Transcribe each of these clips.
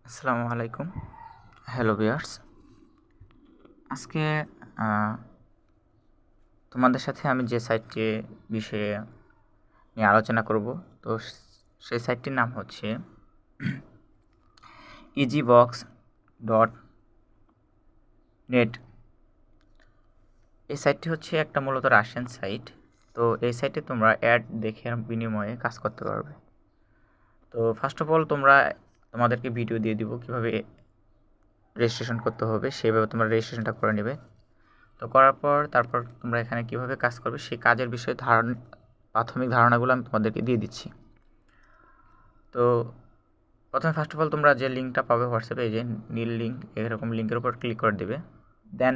আসসালামু আলাইকুম। Hello viewers. আজকে তোমাদের সাথে আমি যে সাইটটি বিষয়ে নিয়ে আলোচনা করব, তো সেই সাইটটির নাম হচ্ছে easybox.net। এই সাইটটি হচ্ছে একটা মূলত রাশিয়ান সাইট। তো এই সাইটে তোমরা অ্যাড দেখে বিনিময়ে কাজ করতে পারবে। তো ফার্স্ট অফ অল তোমাদেরকে ভিডিও দিয়ে দিব কীভাবে রেজিস্ট্রেশন করতে হবে, সেভাবে তোমরা রেজিস্ট্রেশনটা করে নেবে। তো করার পর তারপর তোমরা এখানে কিভাবে কাজ করবে সেই কাজের বিষয়ে প্রাথমিক ধারণাগুলো আমি তোমাদেরকে দিয়ে দিচ্ছি। তো প্রথমে ফার্স্ট অফ অল তোমরা যে লিঙ্কটা পাবে হোয়াটসঅ্যাপে, এই যে নীল লিঙ্ক, এরকম লিঙ্কের উপর ক্লিক করে দেবে। দেন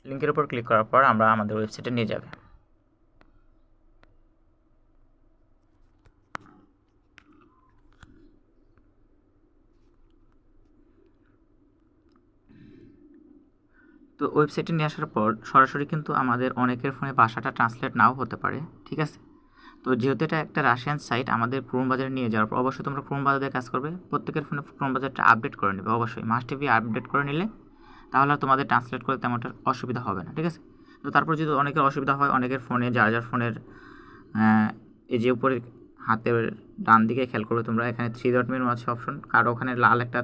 লিঙ্কের উপর ক্লিক করার পর আমরা আমাদের ওয়েবসাইটে নিয়ে যাবে। তো ওয়েবসাইটে নিয়ে আসার পর সরাসরি কিন্তু আমাদের অনেকের ফোনে ভাষাটা ট্রান্সলেট নাও হতে পারে, ঠিক আছে। তো যেহেতু এটা একটা রাশিয়ান সাইট, আমাদের ক্রোম বাজারে নিয়ে যাওয়ার পর অবশ্যই তোমরা ক্রোম বাজারে কাজ করবে। প্রত্যেকের ফোনে ক্রোম বাজারটা আপডেট করে নেবে, অবশ্যই মাস্ট বি আপডেট করে নিলে তাহলে তোমাদের ট্রান্সলেট করতে তেমনটা অসুবিধা হবে না, ঠিক আছে। তো তারপর যদি অনেকের অসুবিধা হয়, অনেকের ফোনে যার যার ফোনের এই যে উপরে হাতের ডান দিকে খেয়াল করবে তোমরা, এখানে 3 ডট মেনু আছে অপশন, কারো ওখানে লাল একটা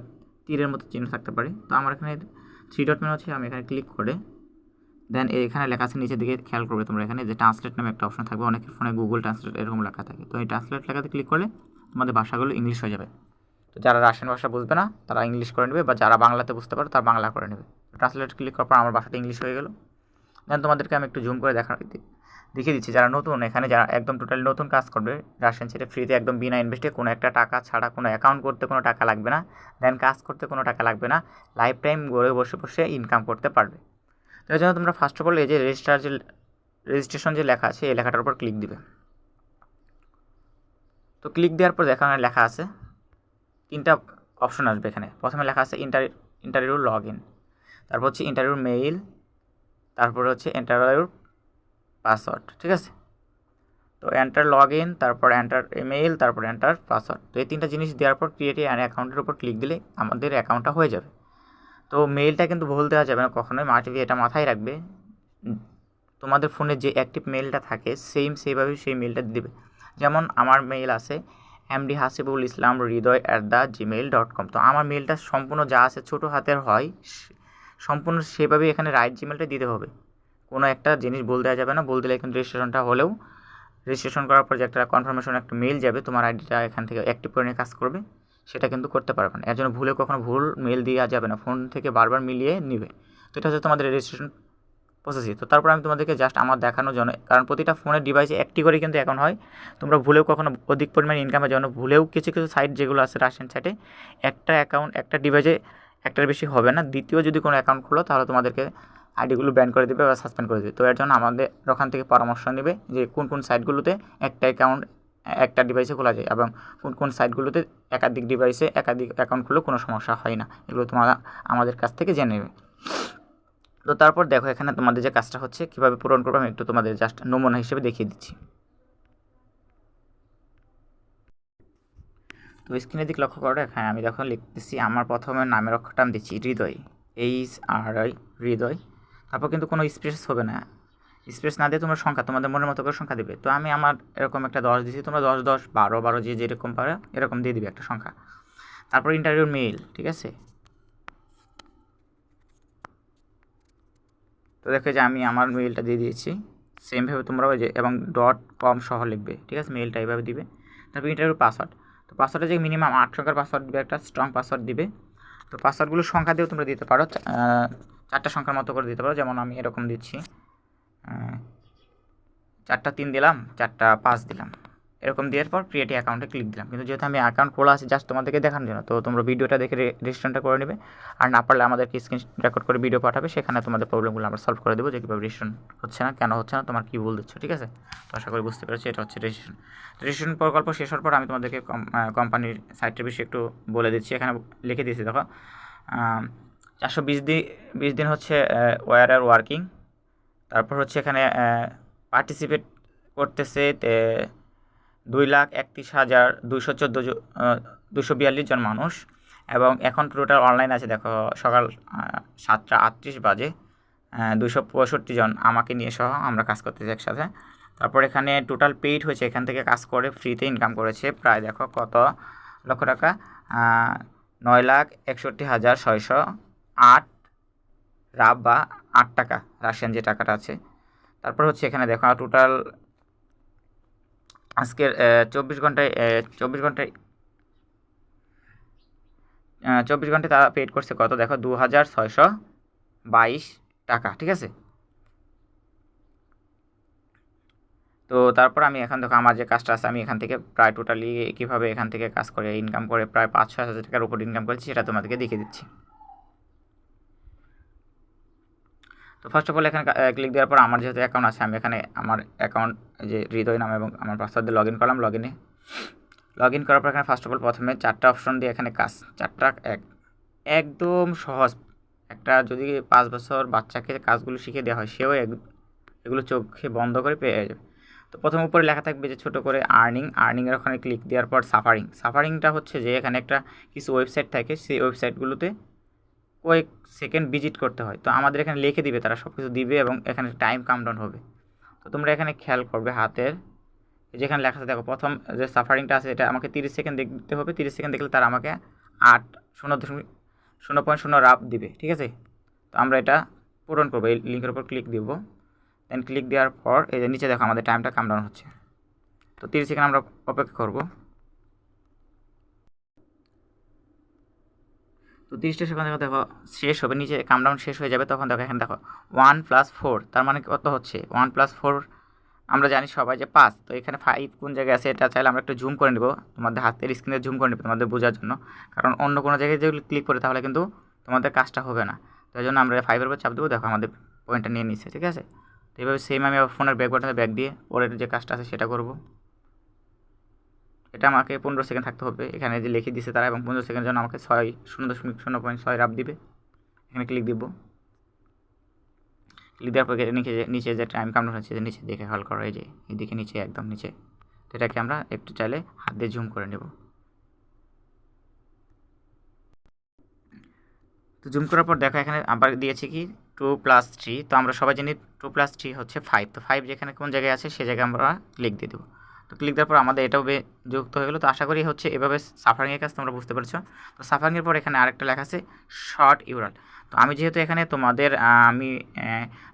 তীরের মতো চিহ্ন থাকতে পারে। তো আমার এখানে 3 ডট মেনু আছে, আমি এখানে ক্লিক করে দেন এখানে লেখা আছে নিচের দিকে খেয়াল করবে তোমরা, এখানে যে ট্রান্সলেট নামে একটা অপশন থাকবে, অনেকের ফোনে গুগল ট্রান্সলেট এরকম লেখা থাকে। তো এই ট্রান্সলেট লেখাতে ক্লিক করলে তোমাদের ভাষাগুলো ইংলিশ হয়ে যাবে। তো যারা রাশিয়ান ভাষা বুঝবে না তারা ইংলিশ করে নেবে, বা যারা বাংলাতে বুঝতে পারো তারা বাংলা করে নেবে। ট্রান্সলেট ক্লিক করার পর আমার ভাষাটা ইংলিশ হয়ে গেল। দেন তোমাদেরকে আমি একটু জুম করে দেখিয়ে দিচ্ছি, যারা নতুন, এখানে যারা একদম টোটালি নতুন কাজ করবে রাশিয়ান সাইটে ফ্রিতে একদম বিনা ইনভেস্টে, কোনো একটা টাকা ছাড়া, কোনো অ্যাকাউন্ট করতে কোনো টাকা লাগবে না, দেন কাজ করতে কোনো টাকা লাগবে না, লাইফ টাইম ঘরে বসে বসে ইনকাম করতে পারবে। তো এই জন্য তোমরা ফার্স্ট অফ অল এই যে রেজিস্ট্রেশন যে লেখা আছে এই লেখাটার উপর ক্লিক দিবে। তো ক্লিক দেওয়ার পর এখানে লেখা আছে 3টা অপশন আসবে। এখানে প্রথমে লেখা আছে ইন্টারভিউ লগ ইন, তারপর হচ্ছে ইন্টারভিউ মেইল, তারপর হচ্ছে ইন্টারভিউ পাসওয়ার্ড, ঠিক আছে। তো এন্টার লগ ইন, তারপর এন্টার ইমেইল, তারপর এন্টার পাসওয়ার্ড। তো এই 3টা জিনিস দেওয়ার পর ক্রিয়েট অ্যান অ্যাকাউন্টের উপর ক্লিক দিলে আমাদের অ্যাকাউন্টটা হয়ে যাবে। তো মেইলটা কিন্তু ভুল দেওয়া যাবে না কখনোই, মাটিভি এটা মাথায় রাখবে। তোমাদের ফোনে যে অ্যাক্টিভ মেইলটা থাকে সেইভাবেই সেই মেইলটা দিবে। যেমন আমার মেইল আছে mdhasibulislamhridoy@gmail.com। তো আমার মেইলটা সম্পূর্ণ যা আছে ছোটো হাতের হয়, সম্পূর্ণ সেভাবেই এখানে রাইট জিমেলটা দিতে হবে। কোনো একটা জিনিস ভুল দেওয়া যাবে না, ভুল দিলে কিন্তু রেজিস্ট্রেশনটা হলেও, রেজিস্ট্রেশন করার পর যে একটা কনফার্মেশন একটা মেইল যাবে, তোমার আইডিটা এখান থেকে অ্যাক্টিভ করে নিয়ে কাজ করবে, সেটা কিন্তু করতে পারবে না। এর জন্য ভুলে কখনো ভুল মেইল দেওয়া যাবে না, ফোন থেকে বারবার মিলিয়ে নিবে। তো এটা হচ্ছে তোমাদের রেজিস্ট্রেশন প্রসেসই। তো তারপর আমি তোমাদেরকে জাস্ট আমার দেখানোর জন্য, কারণ প্রতিটা ফোনের ডিভাইসে একটি করে কিন্তু অ্যাকাউন্ট হয়, তোমরা ভুলেও কখনো অধিক পরিমাণ ইনকামের জন্য ভুলেও কিছু কিছু সাইট যেগুলো আছে রাশিয়ান সাইটে, একটা অ্যাকাউন্ট একটা ডিভাইসে একটার বেশি হবে না, দ্বিতীয় যদি কোনো অ্যাকাউন্ট খোলো তাহলে তোমাদেরকে আইডিগুলো ব্যান করে দেবে বা সাসপেন্ড করে দেবে। তো এর জন্য আমাদের ওখান থেকে পরামর্শ নেবে যে কোন কোন সাইটগুলোতে একটা অ্যাকাউন্ট একটা ডিভাইসে খোলা যায়, এবং কোন কোন সাইটগুলোতে একাধিক ডিভাইসে একাধিক অ্যাকাউন্ট খুললেও কোনো সমস্যা হয় না, এগুলো তোমরা আমাদের কাছ থেকে জেনে নেবে। তো তারপর দেখো এখানে তোমাদের যে কাজটা হচ্ছে কীভাবে পূরণ করবো আমি একটু তোমাদের জাস্ট নমুনা হিসেবে দেখিয়ে দিচ্ছি। তো স্ক্রিনের দিকে লক্ষ্য করো, এখানে আমি দেখো লিখতেছি, আমার প্রথমে নামের অক্ষরটা আমি দিচ্ছি হৃদয়, HRI, হৃদয়। তারপর কিন্তু কোনো স্পেস হবে না, স্পেস না দিয়ে তোমরা সংখ্যা তোমাদের মনের মতো করে সংখ্যা দিবে। তো আমি আমার এরকম একটা 10 দিচ্ছি, তোমরা 10, 10, 12, 12 যে যেরকম পারে এরকম দিয়ে দিবে একটা সংখ্যা। তারপর ইন্টারভিউ মেইল, ঠিক আছে। তো দেখো যে আমি আমার মেইলটা দিয়ে দিয়েছি, সেমভাবে তোমরা ওই যে এবং .com সহ লিখবে, ঠিক আছে, মেইলটা এইভাবে দিবে। তারপর ইন্টারভিউ পাসওয়ার্ড, তো পাসওয়ার্ডে যে মিনিমাম 8 সংখ্যার পাসওয়ার্ড দিবে, একটা স্ট্রং পাসওয়ার্ড দিবে। তো পাসওয়ার্ডগুলো সংখ্যা দিয়েও তোমরা দিতে পারো, 4টা সংখ্যার মতো করে দিতে পারো। যেমন আমি এরকম দিচ্ছি, 4টা 3 দিলাম, 4টা 5 দিলাম, এরকম দেওয়ার পর ক্রিয়েট অ্যাকাউন্টে ক্লিক দিলাম। কিন্তু যেহেতু আমি অ্যাকাউন্ট খোলা আছে জাস্ট তোমাদেরকে দেখানোর জন্য, তো তোমরা ভিডিওটা দেখে রেজিস্ট্রেশনটা করে নেবে। আর না পারলে আমাদেরকে স্ক্রিন রেকর্ড করে ভিডিও পাঠাবে, সেখানে তোমাদের প্রবলেমগুলো আমরা সলভ করে দেবো, যে কীভাবে রেজিস্ট্রেশন হচ্ছে না, কেন হচ্ছে না, তোমার কী ভুল দিচ্ছ, ঠিক আছে। তো আশা করি বুঝতে পেরেছি, এটা হচ্ছে রেজিস্ট্রেশন। রেজিস্ট্রেশন প্রকল্প শেষ হওয়ার পর আমি তোমাদেরকে কোম্পানির সাইটের বিষয়ে একটু বলে দিচ্ছি। এখানে লিখে দিয়েছি দেখো, 420 দিন হচ্ছে ওয়ার আর ওয়ার্কিং। তারপর হচ্ছে এখানে পার্টিসিপেট করতেছে 2,31,242 জন মানুষ, এবং এখন টোটাল অনলাইন আছে দেখো সকাল 7:38 বাজে 265 জন আমাকে নিয়ে সহ আমরা কাজ করতেছি একসাথে। তারপর এখানে টোটাল পেইড হয়েছে, এখান থেকে কাজ করে ফ্রিতে ইনকাম করেছে প্রায় দেখো কত লক্ষ টাকা, 9,61,608 রাব বা 8 টাকা রাশিয়ান যে টাকাটা আছে। তারপর হচ্ছে এখানে দেখো টোটাল আজকের 24 ঘন্টায় 24 ঘন্টায় তারা পেড করছে কত দেখো 2,622 টাকা, ঠিক আছে। তো তারপর আমি এখন দেখো আমার যে কাজটা আছে আমি এখান থেকে প্রায় টোটালি কীভাবে এখান থেকে কাজ করে ইনকাম করে প্রায় 5-6 হাজার টাকার উপর ইনকাম করেছি সেটা তোমাদেরকে দেখিয়ে দিচ্ছি। তো ফার্স্ট অফ অল এখানে ক্লিক দেওয়ার পর আমার যেহেতু অ্যাকাউন্ট আছে আমি এখানে আমার অ্যাকাউন্ট যে হৃদয় নাম এবং আমার পাসওয়ার্ড দিয়ে লগ ইন করলাম। লগ ইন করার পর এখানে ফার্স্ট অফ অল প্রথমে 4টা অপশন দিয়ে এখানে কাজ 4টা একদম সহজ। একটা যদি 5 বছর বাচ্চাকে কাজগুলো শিখিয়ে দেওয়া হয় সেও এগুলো চোখে বন্ধ করে পেয়ে যাবে। তো প্রথম উপরে লেখা থাকবে যে ছোটো করে আর্নিংয়ের ওখানে ক্লিক দেওয়ার পর সাফারিংটা হচ্ছে যে এখানে একটা কিছু ওয়েবসাইট থাকে, সেই ওয়েবসাইটগুলোতে কয়েক সেকেন্ড ভিজিট করতে হয়। তো আমাদের এখানে লিখে দিবে, তারা সব কিছু দিবে এবং এখানে টাইম কাউন্টডাউন হবে। তো তোমরা এখানে খেয়াল করবে হাতের যেখানে লেখা আছে দেখো প্রথম যে সাফারিংটা আছে এটা আমাকে 30 সেকেন্ড দেখতে হবে। 30 সেকেন্ড দেখলে তারা আমাকে 0.0 রাব দিবে, ঠিক আছে। তো আমরা এটা পূরণ করবো, এই লিঙ্কের উপর ক্লিক দিব। দেন ক্লিক দেওয়ার পর এই যে নিচে দেখো আমাদের টাইমটা কাউন্টডাউন হচ্ছে। তো 30 সেকেন্ড আমরা অপেক্ষা করব। তো 30টা সেকেন্ড দেখো শেষ হবে, নিচে কাউন্টডাউন শেষ হয়ে যাবে। তখন দেখো এখানে দেখো 1+4 তার মানে কত হচ্ছে 1+4 আমরা জানি সবাই যে 5। তো এখানে 5 কোন জায়গায় আছে এটা চাইলে আমরা একটু জুম করে নেব, তোমাদের হাতের স্ক্রিনে জুম করে নেব তোমাদের বোঝার জন্য, কারণ অন্য কোনো জায়গায় যেগুলো ক্লিক করে তাহলে কিন্তু তোমাদের কাজটা হবে না। তো এই জন্য আমরা 5-এর উপর চাপ দেবো, দেখো আমাদের পয়েন্টটা নিয়ে নিচ্ছে, ঠিক আছে। তো এইভাবে সেম আমি ফোনের ব্যাক বাটনে ব্যাক দিয়ে পরের যে কাজটা আছে সেটা করব। এটা আমাকে 15 সেকেন্ড থাকতে হবে, এখানে যে লিখে দিচ্ছে তারা, এবং 15 সেকেন্ডের জন্য আমাকে 0.6 রাব দিবে। এখানে ক্লিক দিব। ক্লিক দেওয়ার পর নিচে যে টাইম কাউন্টার হচ্ছে যে নিচে দেখে খেয়াল করো, এই যে এইদিকে নিচে একদম নিচে। তো এটাকে আমরা একটু চাইলে হাত দিয়ে জুম করে নেব। তো জুম করার পর দেখো এখানে আবার দিয়েছি কি 2+3। তো আমরা সবাই জানি 2+3 হচ্ছে 5। তো 5 যেখানে কোন জায়গায় আছে সে জায়গায় আমরা ক্লিক দিয়ে দেবো। তো ক্লিক দেওয়ার পর আমাদের এটাও যুক্ত হয়ে গেলো। তো আশা করি হচ্ছে এভাবে সাফারিংয়ের কাজ তোমরা বুঝতে পারছো। তো সাফারিংয়ের পর এখানে আরেকটা লেখা আছে শর্ট ইউরাল। তো আমি যেহেতু এখানে তোমাদের আমি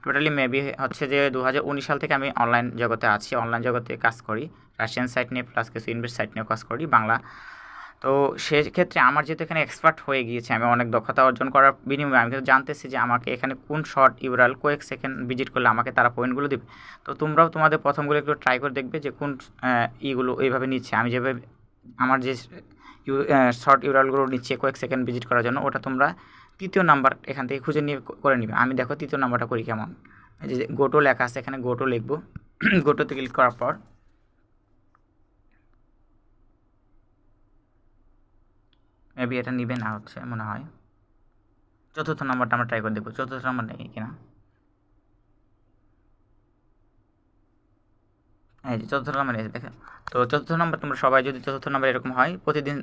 টোটালি মেবি হচ্ছে যে 2019 সাল থেকে আমি অনলাইন জগতে আছি, অনলাইন জগতে কাজ করি, রাশিয়ান সাইট নিয়ে প্লাস কিছু ইনভেস্ট সাইট নিয়েও কাজ করি বাংলা। তো সেক্ষেত্রে আমার যেহেতু এখানে এক্সপার্ট হয়ে গিয়েছে, আমি অনেক দক্ষতা অর্জন করার বিনিময়ে আমি কিন্তু জানতেছি যে আমাকে এখানে কোন শর্ট ইউরাল কয়েক সেকেন্ড ভিজিট করলে আমাকে তারা পয়েন্টগুলো দেবে। তো তোমরাও তোমাদের প্রথমগুলো একটু ট্রাই করে দেখবে যে কোন ইগুলো এইভাবে নিচ্ছে, আমি যেভাবে আমার যে শর্ট ইউরালগুলো নিচ্ছে কয়েক সেকেন্ড ভিজিট করার জন্য, ওটা তোমরা 3য় নাম্বার এখান থেকে খুঁজে নিয়ে করে নিবে। আমি দেখো 3য় নাম্বারটা করি কেমন। এই যে গোটো লেখা আছে এখানে গোটো লিখবো। গোটোতে ক্লিক করার পর মেবি এটা নিবে না হচ্ছে মনে হয়। 4র্থ নাম্বারটা আমরা ট্রাই করে দেখবো 4র্থ নাম্বার নেই কিনা। এই যে 4র্থ নাম্বার নিয়েছে দেখে। তো 4র্থ নাম্বার তোমরা সবাই যদি 4র্থ নাম্বার এরকম হয় প্রতিদিন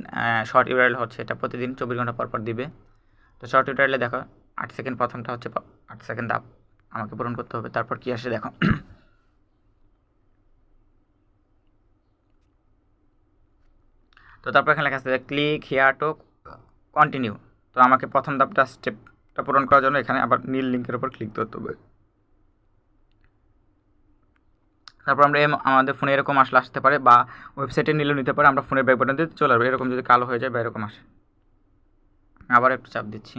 শর্ট ইউরাল হচ্ছে এটা প্রতিদিন 24 ঘন্টা পর পর দিবে। তো শর্ট ইউরালে দেখো 8 সেকেন্ড প্রথমটা হচ্ছে 8 সেকেন্ড আপ আমাকে পূরণ করতে হবে। তারপর কি আসে দেখো। তো তারপর এখানে লেখা আছে ক্লিক হিয়ার টু কন্টিনিউ। তো আমাকে প্রথম ধাপটা স্টেপটা পূরণ করার জন্য এখানে আবার নীল লিঙ্কের উপর ক্লিক করতে হবে। তারপর আমরা আমাদের ফোনে এরকম আসতে পারে বা ওয়েবসাইটে নিলেও নিতে পারে, আমরা ফোনের ব্যাক বাটন দিয়ে চলে আসবে। এরকম যদি কালো হয়ে যায় বা এরকম আসে, আবার একটু চাপ দিচ্ছি।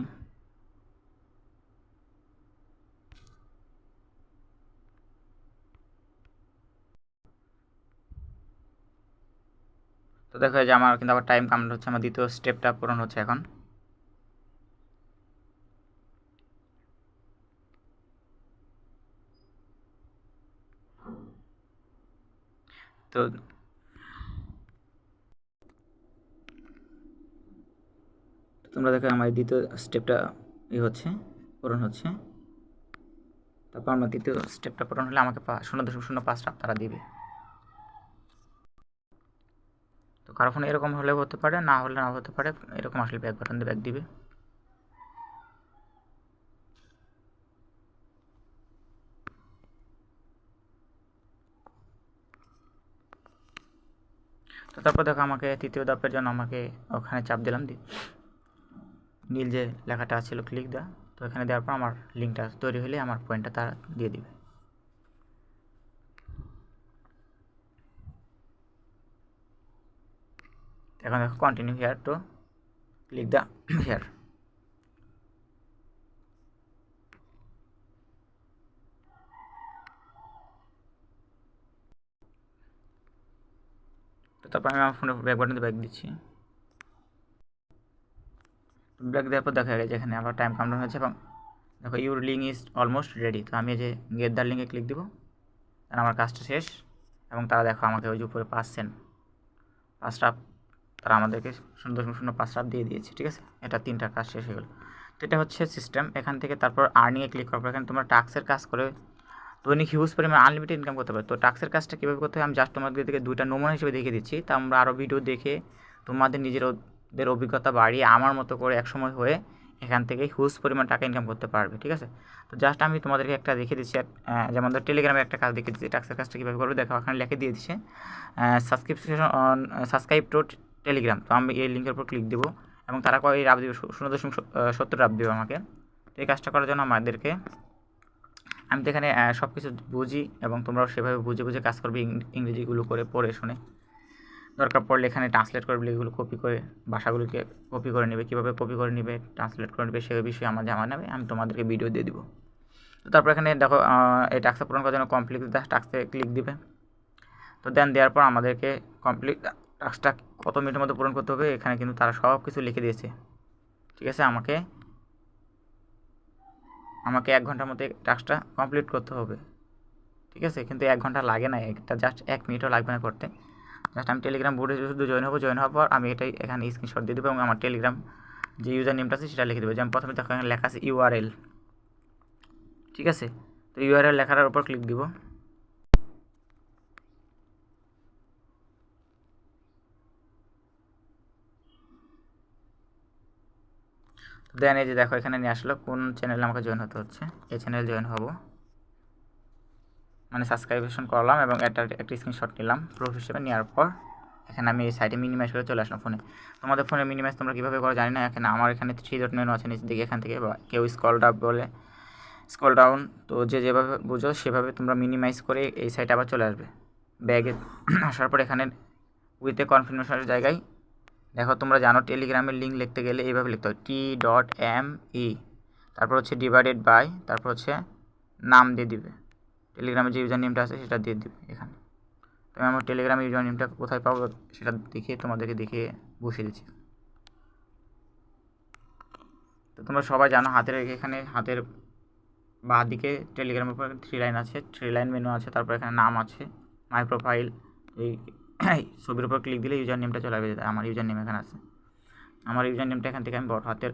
তো দেখো যে আমার কিন্তু আবার টাইম কাউন্ট হচ্ছে, আমার দ্বিতীয় স্টেপটা পূরণ হচ্ছে এখন। তো তোমরা দেখো আমার দ্বিতীয় স্টেপটা হচ্ছে পূরণ হচ্ছে। তারপর আমার দ্বিতীয় স্টেপটা পূরণ হলে আমাকে 0.05 রাব তারা দিবে। তো কারো ফোনে এরকম হলেও হতে পারে, না হলে নাও হতে পারে, এরকম আসলে ব্যাক বাটন দিয়ে ব্যাক দিবে। তো তারপর দেখো আমাকে তৃতীয় ধাপের জন্য আমাকে ওখানে চাপ দিলাম, নীল যে লেখাটা ছিল ক্লিক দেওয়া, তো এখানে দেওয়ার পর আমার লিঙ্কটা তৈরি হলে আমার পয়েন্টটা তারা দিয়ে দিবে। এখন দেখো continue here two click the here. তো তারপর আমি আমার ফোনে ব্যাক বাটনে ব্যাক দিচ্ছি। ব্যাক দেওয়ার পর দেখা গেছে এখানে আবার টাইম কাউন্টার হয়েছে এবং দেখো your link is almost ready. তো আমি এই যে গেট দ্য লিঙ্কে ক্লিক দিব, কারণ আমার কাজটা শেষ। এবং তারা দেখো আমাকে ওই যে উপরে পাঁচটা তারা আমাদেরকে 0.05 দিয়ে দিয়েছে। ঠিক আছে, এটা 3টা কাজ শেষ হয়ে গেল। তো এটা হচ্ছে সিস্টেম। এখান থেকে তারপর আর্নিংয়ে ক্লিক করার পর এখানে তোমরা টাস্কের কাজ করে দৈনিক হিউজ পরিমাণ আনলিমিটেড ইনকাম করতে পারো। তো টাস্কের কাজটা কীভাবে করতে হয় আমি জাস্ট তোমাদেরকে 2টা নমুনা হিসেবে দেখিয়ে দিচ্ছি। তা আমরা আরও ভিডিও দেখে তোমাদের নিজেদের অভিজ্ঞতা বাড়িয়ে আমার মতো করে একসময় হয়ে এখান থেকে হিউজ পরিমাণ টাকা ইনকাম করতে পারবে। ঠিক আছে, তো জাস্ট আমি তোমাদেরকে একটা দেখিয়ে দিচ্ছি। যেমন ধর টেলিগ্রামে একটা কাজ দেখিয়ে দিচ্ছি, টাস্কের কাজটা কীভাবে করবে দেখো, ওখানে লিখে দিয়ে দিচ্ছে সাবস্ক্রাইব টু টেলিগ্রাম। তো আমি এই লিঙ্কের উপর ক্লিক দেবো এবং তারা কয় রাব দেবে 0.70 রাব দেবে আমাকে। তো এই কাজটা করার জন্য আমাদেরকে আমি তো এখানে সব কিছু বুঝি এবং তোমরাও সেভাবে বুঝে বুঝে কাজ করবে, ইংরেজিগুলো করে পড়ে শুনে। দরকার পড়লে এখানে ট্রান্সলেট করবে, এগুলো কপি করে ভাষাগুলোকে কপি করে নেবে, কীভাবে কপি করে নেবে ট্রান্সলেট করে নেবে সে বিষয়ে আমার জানা নেবে, আমি তোমাদেরকে ভিডিও দিয়ে দিব। তো তারপর এখানে দেখো এই টাস্কটা পূরণ করার জন্য কমপ্লিট দ্য টাস্কে ক্লিক দিবে। তো দেন দেওয়ার পর আমাদেরকে কমপ্লিট টাস্কটা কত মিনিটের মধ্যে পূরণ করতে হবে এখানে কিন্তু তারা সব কিছু লিখে দিয়েছে। ঠিক আছে, আমাকে 1 ঘন্টার মধ্যে টাস্কটা কমপ্লিট করতে হবে। ঠিক আছে, কিন্তু 1 ঘন্টা লাগে না, এটা জাস্ট 1 মিনিটও লাগবে না করতে। জাস্ট আমি টেলিগ্রাম বোর্ডে শুধু জয়েন হওয়ার পর আমি এটাই এখানে স্ক্রিনশট দিয়ে দেবো এবং আমার টেলিগ্রাম যে ইউজার নেমটা আছে সেটা লিখে দেবো। যেমন প্রথমে দেখো এখানে লেখা আছে ইউআরএল। ঠিক আছে, তো ইউআরএল লেখার উপর ক্লিক দিব। দেন এই যে দেখো এখানে নিয়ে আসলো কোন চ্যানেলে আমাকে জয়েন হতে হচ্ছে, এই চ্যানেল জয়েন হব, মানে সাবস্ক্রাইবেশন করলাম এবং একটা স্ক্রিনশট নিলাম প্রুফ হিসেবে। নেওয়ার পর এখানে আমি এই সাইটে মিনিমাইজ করে চলে আসলাম ফোনে। তোমাদের ফোনে মিনিমাইজ তোমরা কীভাবে করো জানি না, এখানে আমার এখানে 3 ডট মেনু আছে নিচের দিকে, এখান থেকে কেউ স্ক্রল আপ বলে স্ক্রল ডাউন, তো যেভাবে বুঝো সেভাবে তোমরা মিনিমাইজ করে এই সাইটে আবার চলে আসবে। ব্যাগে আসার পর এখানে উইথ এ কনফার্মেশনের জায়গায় দেখো তোমরা জানো টেলিগ্রামের লিঙ্ক লিখতে গেলে এইভাবে লিখতে হয় t.me, তারপর হচ্ছে ডিভাইডেড বাই, তারপর হচ্ছে নাম দিয়ে দিবে, টেলিগ্রামের যে ইউজার নেমটা আছে সেটা দিয়ে দিবে এখানে। তো আমি আমার টেলিগ্রামের ইউজার নেমটা কোথায় পাবো সেটা দেখিয়ে তোমাদেরকে দেখিয়ে বসিয়ে দিচ্ছি। তো তোমরা সবাই জানো এখানে হাতের বাঁ দিকে টেলিগ্রামের উপর 3 লাইন আছে, 3 লাইন মেনু আছে, তারপর এখানে নাম আছে, মাই প্রোফাইল, এই ছবির উপর ক্লিক দিলে ইউজার নেমটা চলে আসবে। আমার ইউজার নেম এখানে আছে, আমার ইউজার নেমটা এখান থেকে আমি বড় হাতের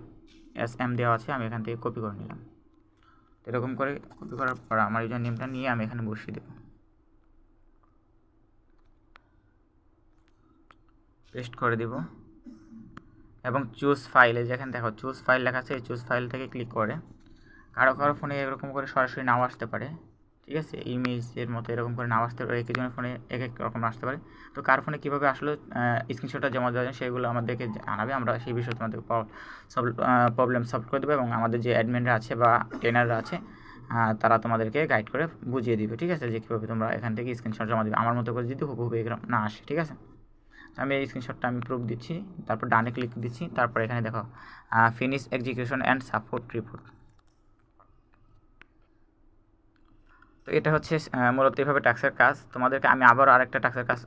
SM দেওয়া আছে, আমি এখান থেকে কপি করে নিলাম। এরকম করে কপি করার পর আমার ইউজার নেমটা নিয়ে আমি এখানে বসিয়ে দেবো, পেস্ট করে দেব এবং চুজ ফাইলে যেখানে দেখো চুজ ফাইল লেখা আছে এই চুজ ফাইল থেকে ক্লিক করে কারো ফোনে এরকম করে সরাসরি নাও আসতে পারে। ঠিক আছে, ইমেজের মতো এরকম করে নাও আসতে পারে, এক একজনের ফোনে এক এক রকম আসতে পারে। তো কার ফোনে কীভাবে আসলে স্ক্রিনশটটা জমা দেওয়া যায় সেগুলো আমাদেরকে জানাবে, আমরা সেই বিষয়ে তোমাদের প্রবলেম সলভ করে দেবো এবং আমাদের যে অ্যাডমিনরা আছে বা ট্রেনাররা আছে তারা তোমাদেরকে গাইড করে বুঝিয়ে দিবে। ঠিক আছে, যে কীভাবে তোমরা এখান থেকে স্ক্রিনশট জমা দেবে আমার মতো করে যদি হুবহু এরকম না আসে। ঠিক আছে, আমি এই স্ক্রিনশটটা আমি প্রুফ দিচ্ছি, তারপর ডানে ক্লিক দিচ্ছি, তারপর এখানে দেখো finish execution and support report. তো এটা হচ্ছে মূলত এভাবে টাস্কের কাজ। তোমাদেরকে আমি আবার আরেকটা টাস্কের কাজ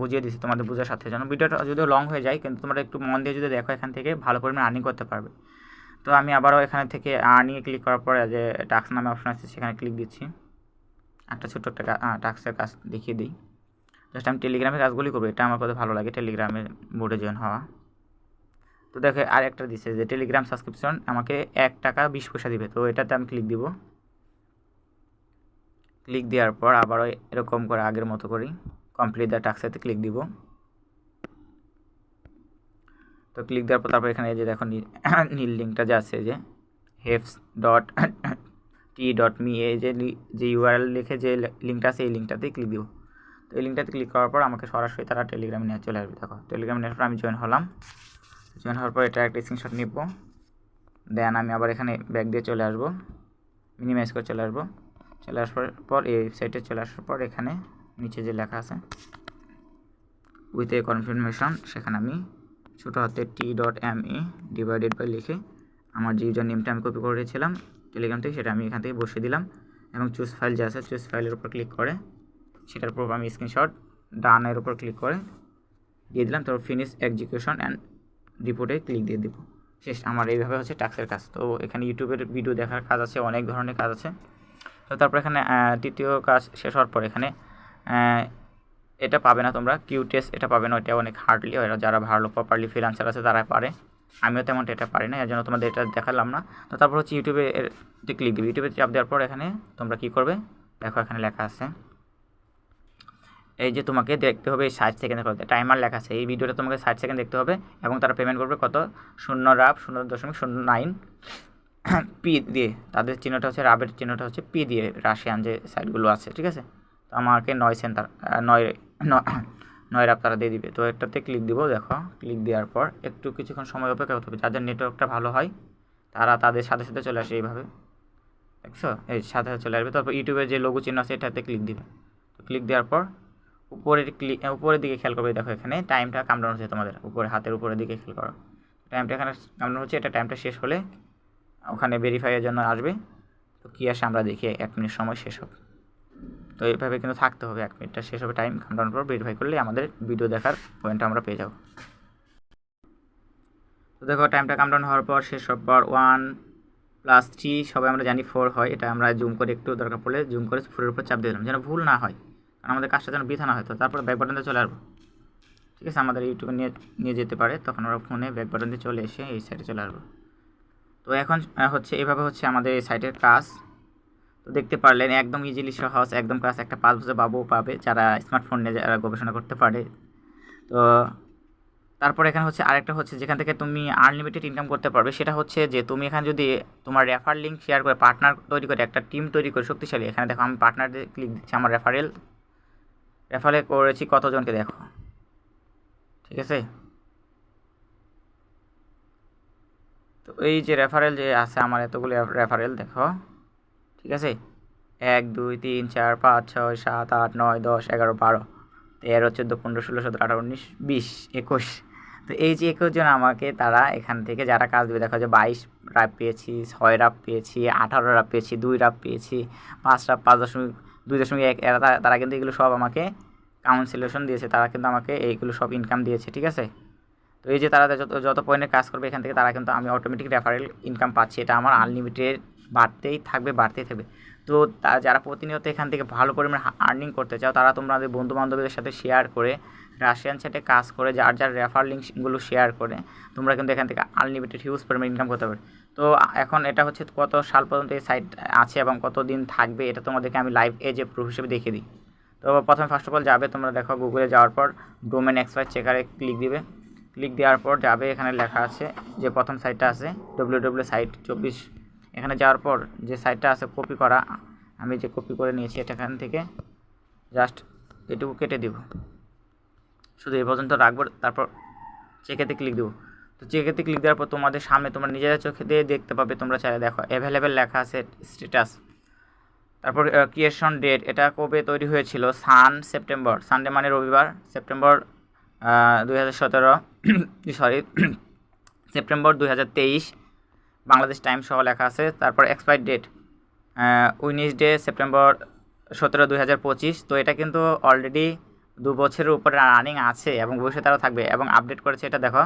বুঝিয়ে দিচ্ছি তোমাদের বোঝার সাথে, যেন ভিডিওটা যদিও লং হয়ে যায় কিন্তু তোমরা একটু মন দিয়ে যদি দেখো এখান থেকে ভালো পরিমাণে আর্নিং করতে পারবে। তো আমি আবারও এখানে থেকে আর্নিংয়ে ক্লিক করার পরে যে টাস্ক নামে অপশন আছে সেখানে ক্লিক দিচ্ছি। একটা ছোট্ট একটা টাস্কের কাজ দেখিয়ে দিই, জাস্ট আমি টেলিগ্রামের কাজগুলি করবো, এটা আমার কথা ভালো লাগে টেলিগ্রামের বোর্ডে জয়েন হওয়া। তো দেখো আর একটা দিচ্ছে যে টেলিগ্রাম সাবস্ক্রিপশন আমাকে 1 টাকা 20 পয়সা দিবে, তো এটাতে আমি ক্লিক দিব। ক্লিক দেওয়ার পর আবারও এরকম করে আগের মতো করেই কমপ্লিট দ্য টাস্কেতে ক্লিক দিব। তো ক্লিক দেওয়ার পর তারপর এখানে এই যে দেখো নীল লিঙ্কটা যে আছে যে hefs.t.me এই যে ইউআরএল লিখে যে লিঙ্কটা আছে এই লিঙ্কটাতেই ক্লিক দিব। তো এই লিঙ্কটাতে ক্লিক করার পর আমাকে সরাসরি তারা টেলিগ্রামে নিয়ে চলে আসবে। দেখো টেলিগ্রামে নেওয়ার পর আমি জয়েন হলাম। জয়েন হওয়ার পর এটা একটা স্ক্রিনশট নিব, দেন আমি আবার এখানে ব্যাক দিয়ে চলে আসবো, মিনিমাইজ করে চলে আসবো। চলে আসার পর এই ওয়েবসাইটে চলে আসার পর এখানে নিচে যে লেখা আছে উইথ এ কনফার্মেশন, সেখানে আমি ছোটো হাতে t.me ডিভাইডেড বাই লিখে আমার যে ইউজার নেমটা আমি কপি করে রেখেছিলাম টেলিগ্রাম থেকে সেটা আমি এখান থেকে বসিয়ে দিলাম এবং চুজ ফাইল যে আছে চুজ ফাইলের উপর ক্লিক করে সেটার উপর আমি স্ক্রিনশট ডানের উপর ক্লিক করে দিয়ে দিলাম। তারপর ফিনিশ এক্সিকিউশন অ্যান্ড রিপোর্টে ক্লিক দিয়ে দেবো। শেষ। আমার এইভাবে হচ্ছে টাস্কের কাজ। তো এখানে ইউটিউবের ভিডিও দেখার কাজ আছে, অনেক ধরনের কাজ আছে। তো তারপর এখানে তৃতীয় কাজ শেষ হওয়ার পর এখানে এটা পাবে না তোমরা, কিউ টেস্ট এটা পাবে না, এটা অনেক হার্ডলি হয়, যারা ভালো প্রপারলি ফ্রিল্যান্সার আছে তারা পারে, আমিও তেমনটা এটা পারি না, এর জন্য তোমাদের এটা দেখালাম না। তো তারপর হচ্ছে ইউটিউবে ক্লিক দিবে, ইউটিউবে চাপ দেওয়ার পর এখানে তোমরা কী করবে দেখো এখানে লেখা আছে এই যে তোমাকে দেখতে হবে 60 সেকেন্ডের পর টাইমার লেখা আছে, এই ভিডিওটা তোমাকে 60 সেকেন্ড দেখতে হবে এবং তারা পেমেন্ট করবে কত 0.09 পি দিয়ে, তাদের চিহ্নটা হচ্ছে রাবের চিহ্নটা হচ্ছে পি দিয়ে, রাশিয়ান যে সাইটগুলো আছে, ঠিক আছে। তো আমাকে 9 সেন্ট 9 রাব তারা দিয়ে দিবে। তো একটাতে ক্লিক দিব, দেখো ক্লিক দেওয়ার পর একটু কিছুক্ষণ সময় অপেক্ষা করতে হবে, যাদের নেটওয়ার্কটা ভালো হয় তারা তাদের সাথে সাথে চলে আসে এইভাবে, দেখছো এই সাথে সাথে চলে আসবে। তারপর ইউটিউবের যে লোগো চিহ্ন আছে এটাতে ক্লিক দিবে। তো ক্লিক দেওয়ার পর উপরের দিকে খেয়াল করবে, দেখো এখানে টাইমটা কাউন্টডাউন হচ্ছে তোমাদের উপরে হাতের উপরের দিকে খেয়াল করো, টাইমটা এখানে কাউন্টডাউন হচ্ছে, এটা টাইমটা শেষ হলে ওখানে ভেরিফাইয়ের জন্য আসবে। তো কী আসে আমরা দেখি 1 মিনিট সময় শেষ হবে। তো এইভাবে কিন্তু থাকতে হবে, 1 মিনিটটা শেষ হবে টাইম কাউন্টডাউন পর ভেরিফাই করলে আমাদের ভিডিও দেখার পয়েন্টটা আমরা পেয়ে যাব। তো দেখো টাইমটা কাউন্টডাউন হওয়ার পর শেষ হওয়ার পর 1+3 সবাই আমরা জানি 4 হয়, এটা আমরা জুম করে একটু দরকার পড়লে জুম করে 4-এর উপর চাপ দিয়ে দিলাম যেন ভুল না হয়, কারণ আমাদের কাজটা যেন বৃথা না হয়। তো তারপর ব্যাক বাটন দিয়ে চলে আসবো, ঠিক আছে, আমাদের ইউটিউবে নিয়ে যেতে পারে, তখন আমরা ফোনে ব্যাক বাটন দিয়ে চলে এসে এই সাইটে চলে আসবো। তো এখন হচ্ছে এভাবে হচ্ছে আমাদের এই সাইটের কাজ। তো দেখতে পারলেন একদম ইজিলি সহজ একদম কাজ, একটা 5 বছর বাবু পাবে যারা স্মার্টফোন নিয়ে যারা গবেষণা করতে পারে। তো তারপর এখানে হচ্ছে আরেকটা হচ্ছে যেখান থেকে তুমি আনলিমিটেড ইনকাম করতে পারবে, সেটা হচ্ছে যে তুমি এখানে যদি তোমার রেফার লিঙ্ক শেয়ার করে পার্টনার তৈরি করে একটা টিম তৈরি করে শক্তিশালী, এখানে দেখো আমি পার্টনারে ক্লিক দিচ্ছি, আমার রেফারে করেছি কতজনকে দেখো, ঠিক আছে। তো এই যে রেফারেল যে আছে আমার এতগুলো রেফারেল দেখো, ঠিক আছে, 1 2 3 4 5 6 7 8 9 10 11 12 13 14 15 16 17 18 19 20 21। তো এই যে 21 জন আমাকে তারা এখান থেকে যারা কাজ দেবে দেখো যে 22 রাপ পেয়েছি, 6 রাপ পেয়েছি, 18 রাপ পেয়েছি, 2 রাপ পেয়েছি, 5 রাপ 5.2.1 এরা তারা কিন্তু এগুলো সব আমাকে কাউন্সিলেশন দিয়েছে, তারা কিন্তু আমাকে এইগুলো সব ইনকাম দিয়েছে, ঠিক আছে। তো এই যে তারা যত পয়েন্টে কাজ করবে এখান থেকে তারা কিন্তু আমি অটোমেটিক রেফারেল ইনকাম পাচ্ছি, এটা আমার আনলিমিটেড বাড়তেই থাকবে। তো যারা প্রতিনিয়ত এখান থেকে ভালো পরিমাণে আর্নিং করতে চাও তারা তোমাদের বন্ধু বান্ধবীদের সাথে শেয়ার করে রাশিয়ান সাইটে কাজ করে যার রেফার লিঙ্কগুলো শেয়ার করে তোমরা কিন্তু এখান থেকে আনলিমিটেড হিউজ পরিমাণে ইনকাম করতে পারবে। তো এখন এটা হচ্ছে কত সাল পর্যন্ত এই সাইট আছে এবং কত দিন থাকবে এটা তোমাদেরকে আমি লাইভ এজে প্রুফ হিসেবে দেখিয়ে দিই। তো প্রথমে ফার্স্ট অফ অল যাবে তোমরা দেখো গুগলে যাওয়ার পর ডোমেন এক্সপায়ার চেকারে ক্লিক দিবে, ক্লিক দেওয়ার পর যাবে এখানে লেখা আছে যে প্রথম সাইটটা আছে www.site24, এখানে যাওয়ার পর যে সাইটটা আছে কপি করা, আমি যে কপি করে নিয়েছি এটা এখান থেকে জাস্ট এটুকু কেটে দিব, শুধু এই পর্যন্ত রাখবো, তারপর চেকেতে ক্লিক দেবো। তো চেকেতে ক্লিক দেওয়ার পর তোমাদের সামনে তোমরা নিজেরা চোখে দিয়ে দেখতে পাবে, তোমরা চাইলে দেখো অ্যাভেলেবেল লেখা আছে স্ট্যাটাস, তারপর ক্রিয়েশন ডেট এটা কবে তৈরি হয়েছিল, সেপ্টেম্বর, সানডে মানে রবিবার, সেপ্টেম্বর 2023 বাংলাদেশ টাইম সহ লেখা আছে। তারপর এক্সপায়ার ডেট উইনেসডে সেপ্টেম্বর 17 2025। তো এটা কিন্তু অলরেডি 2 বছরের উপরে রানিং আছে এবং ভবিষ্যতে আরও থাকবে এবং আপডেট করেছে, এটা দেখো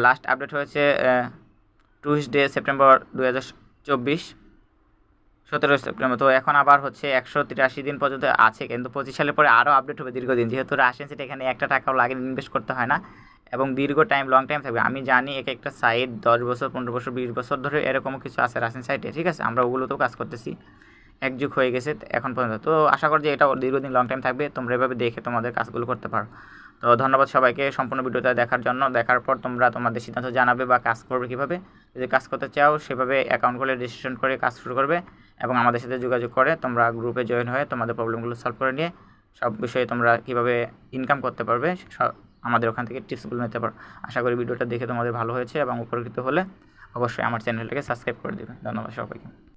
লাস্ট আপডেট হয়েছে টিউসডে সেপ্টেম্বর 2024 17 সেপ্টেম্বর। তো এখন আবার হচ্ছে 183 দিন পর্যন্ত আছে, কিন্তু 25 সালের পরে আরও আপডেট হবে দীর্ঘদিন, যেহেতু রাশিয়ান সাইট এখানে একটা টাকাও লাগে ইনভেস্ট করতে হয় না এবং দীর্ঘ টাইম লং টাইম থাকবে। আমি জানি একটা সাইট 10 বছর 15 বছর 20 বছর ধরে এরকমও কিছু আছে রাশিয়ান সাইটে, ঠিক আছে, আমরা ওগুলোতেও কাজ করতেছি। 1 যুগ হয়ে গেছে এখন পর্যন্ত। তো আশা করি যে এটা দীর্ঘদিন লং টাইম থাকবে, তোমরা এভাবে দেখে তোমাদের কাজগুলো করতে পারো। তো ধন্যবাদ সবাইকে সম্পূর্ণ ভিডিওটা দেখার জন্য। দেখার পর তোমরা তোমাদের সিদ্ধান্ত জানাবে বা কাজ করবে কীভাবে। যদি কাজ করতে চাও সেভাবে অ্যাকাউন্ট খুলে রেজিস্ট্রেশন করে কাজ শুরু করবে এবং আমাদের সাথে যোগাযোগ করে তোমরা গ্রুপে জয়েন হয়ে তোমাদের প্রবলেমগুলো সলভ করে নিয়ে সব বিষয়ে তোমরা কীভাবে ইনকাম করতে পারবে আমাদের ওখান থেকে টিপসগুলো নিতে পারো। আশা করি ভিডিওটা দেখে তোমাদের ভালো হয়েছে এবং উপকৃত হলে অবশ্যই আমার চ্যানেলটাকে সাবস্ক্রাইব করে দেবে। ধন্যবাদ সবাইকে।